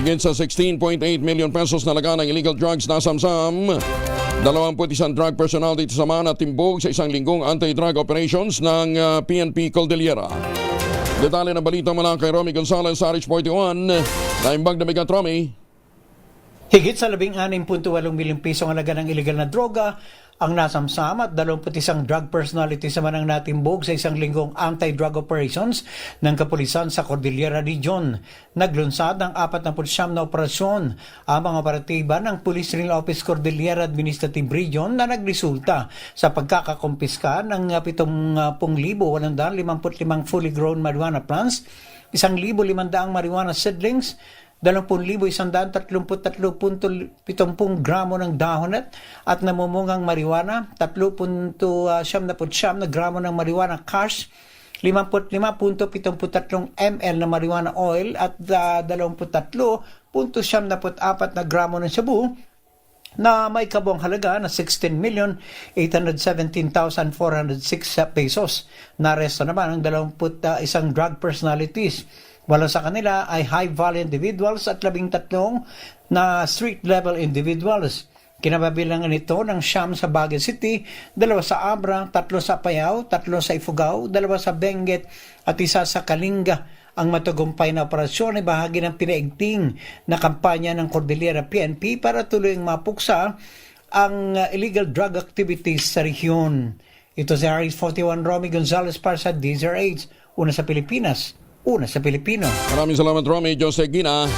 Higit sa 16.8 million pesos na laga ng illegal drugs na samsam. 21 drug personnel dito sa Mana timbog sa isang linggong anti-drug operations ng PNP Cordillera. Detalye ng balita mula kay Romy Gonzalez sa RH41. Naimbag na Bigat Romy. Higit sa 16.8 milyong piso ang halaga ng illegal na droga ang nasamsam at 21 drug personalities naman ang natimbog sa isang linggong anti-drug operations ng kapulisan sa Cordillera Region. Naglunsad ng 49 na operasyon ang mga operatiba ng Police Regional Office Cordillera Administrative Region na nagresulta sa pagkakakumpiska ng 70,855 fully grown marijuana plants, 1,500 marijuana seedlings, 20,133.70 gramo ng dahonet at namumungang marijuana, 3.79 na gramo ng marijuana cash, 55.73 ml na marijuana oil at 23.74 na gramo ng shabu na may kabuang halaga na 16,817,406 pesos. Naresto naman ang 21 drug personalities. Wala sa kanila ay high-value individuals at 13 na street-level individuals. Kinababilangan nito ng siyam sa Baguio City, 2 sa Abra, 3 sa Apayao, 3 sa Ifugao, 2 sa Benguet at 1 sa Kalinga. Ang matagumpay na operasyon ay bahagi ng pinaigting na kampanya ng Cordillera PNP para tuluyang mapuksa ang illegal drug activities sa rehiyon. Ito si RH41 Romy Gonzalez para sa DZRH, una sa Pilipinas, una sa Pilipino. Maraming salamat Romy Jose Gina.